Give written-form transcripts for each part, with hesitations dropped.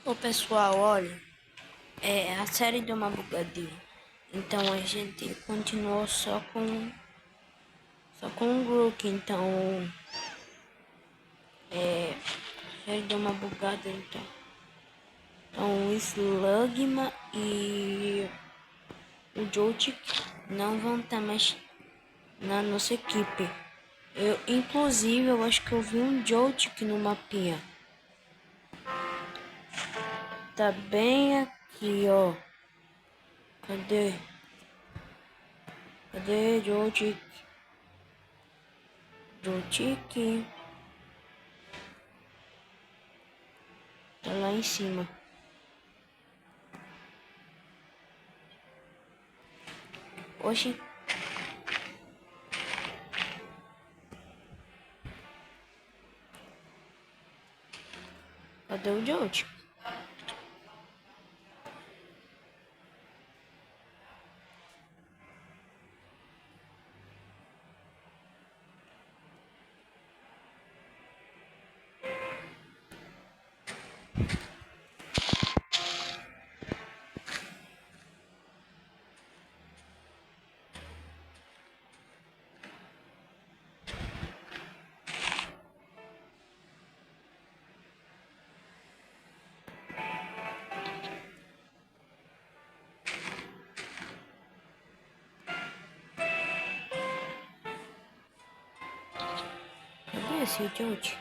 Ô pessoal, olha, a série deu uma bugadinha. Então a gente continuou só com o Grook. Então a série deu uma bugada então. Então o Slugma e o Joltik não vão estar mais na nossa equipe. Inclusive, eu acho que eu vi um Joltik no mapinha. Tá bem aqui, ó. Cadê? Cadê Joltik? Joltik. Tá lá em cima. Oxi. Cadê o Joltik? Cadê esse Joltik?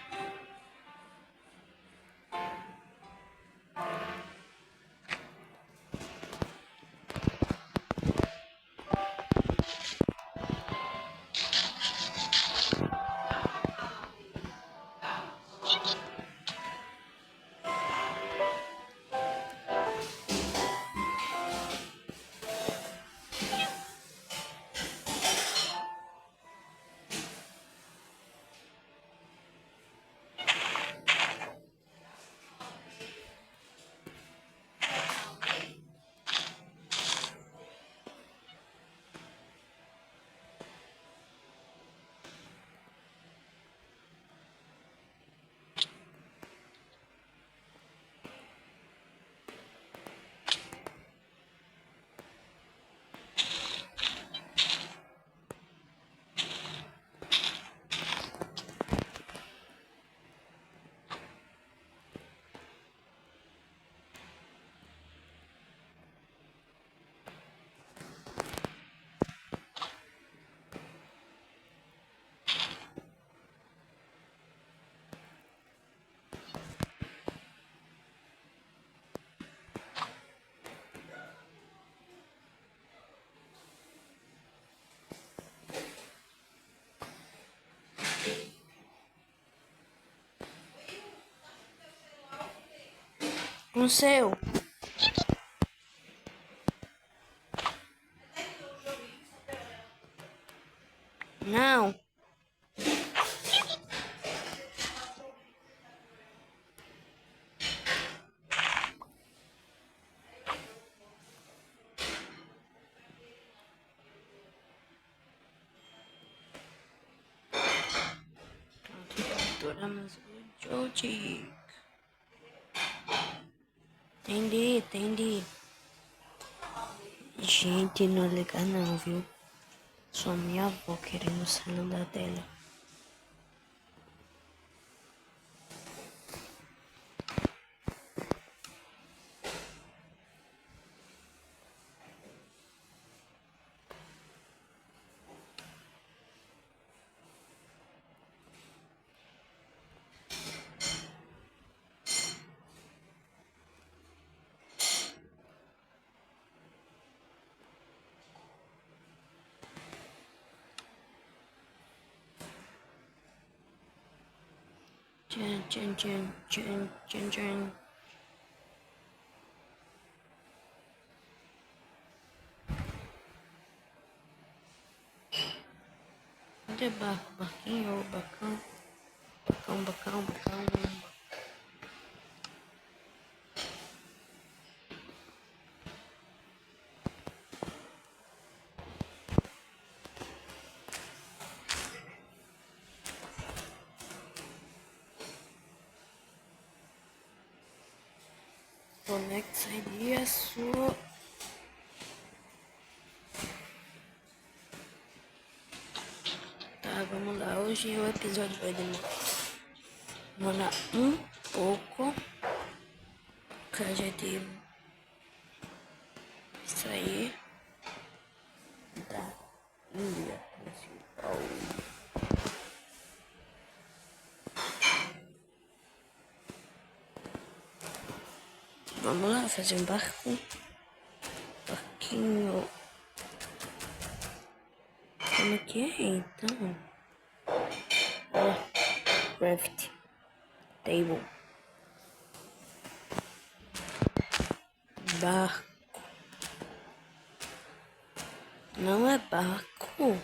No seu. Não. Capturamos o Joltik. Entendi. Gente, não é legal não, viu? Só minha avó querendo o celular dela. Tchan. Cadê barco? Barquinho ou bacão? Bacão. Conecta aí a sua. Tá, vamos lá. Hoje o episódio vai demorar um pouco. Que a gente sair da ilha principal. Vamos lá fazer um barquinho. Como é que é então? Craft table. Barco. Não é barco.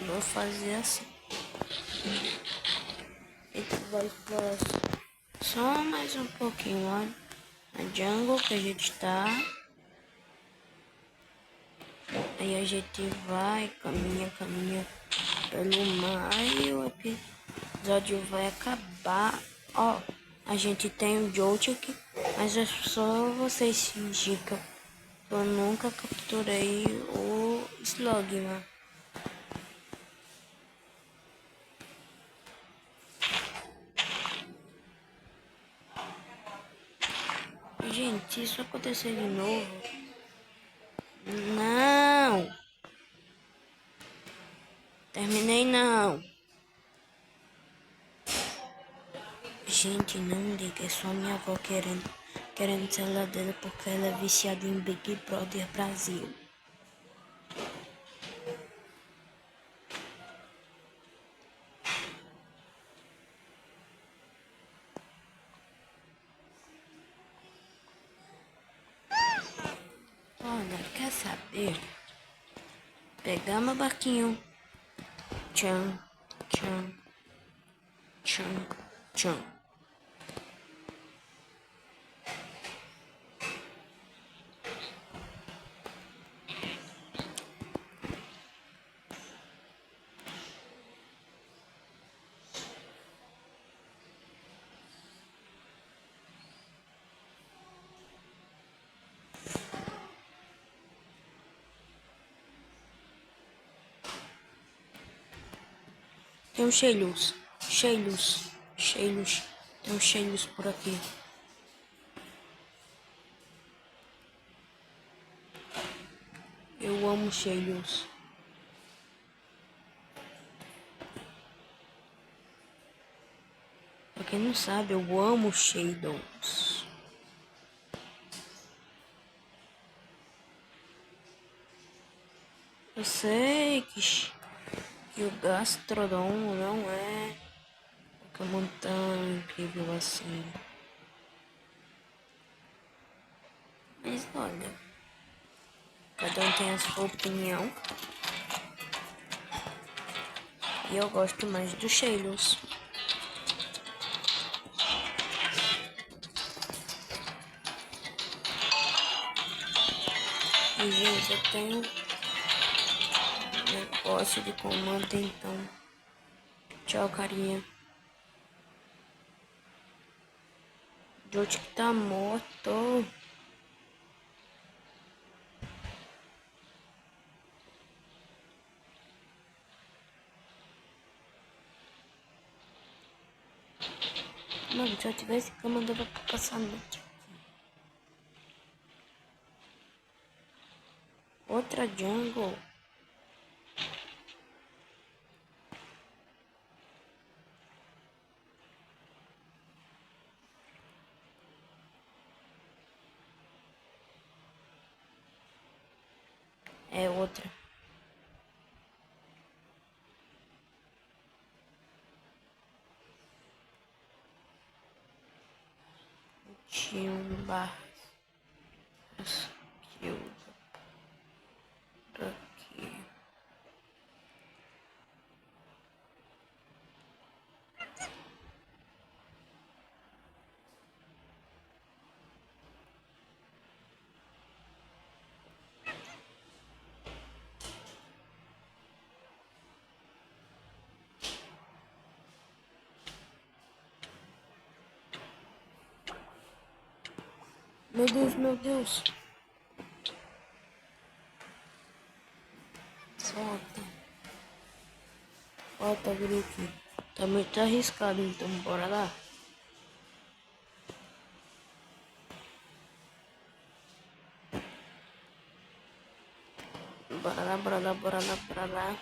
Vou fazer assim. E tu vai explorar só mais um pouquinho lá na jungle que a gente está. Aí a gente vai, caminha pelo mar e o episódio vai acabar. Ó, a gente tem o Joltik, mas é só vocês fingir que eu nunca capturei o Slugma. Gente, se isso acontecer de novo... Não! Terminei não! Gente, não liga, é só minha avó querendo o celular dela porque ela é viciada em Big Brother Brasil. Olha, quer saber? Pegar meu barquinho. Tcham, tcham, tcham, tcham. Tem um Sheilus. Tem um Sheilus por aqui. Eu amo Sheilus. Pra quem não sabe, eu amo Shadows. Eu sei que o Gastrodon não é Pokémon tão incrível assim. Mas olha, cada um tem a sua opinião. E eu gosto mais do Sheilus. E gente, eu tenho negócio de comando, então. Tchau, carinha. Joltik tá morto. Mano, se eu tivesse cama, dava pra passar a noite. Outra jungle. É outra. Tinha um bar. Kill. Meu Deus, meu Deus. Solta. Solta, grupo. Tá muito arriscado, então bora lá. Bora lá, bora lá, bora lá, bora lá.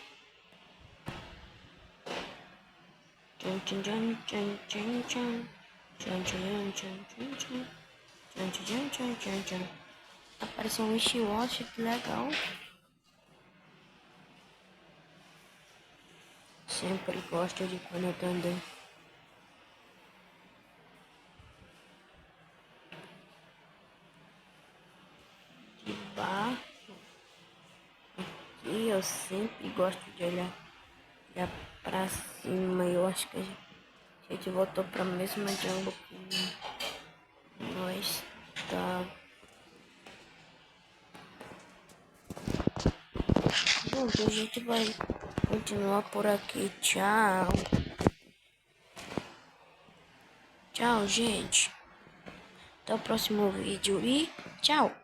Tchan, tchan, tchan, tchan, tchan, tchan. Tchan, tchan, tchan, tchan, tchan. Tchan, tchan, tchan, tchan, tchan. Apareceu um wishy-washy, que legal. Sempre gosto de quando eu tô andando. De bar. E eu sempre gosto de olhar pra cima. Eu acho que a gente voltou pra mesma jungle que nós tá. Bom, então a gente vai continuar por aqui. Tchau. Tchau, gente. Até o próximo vídeo e tchau.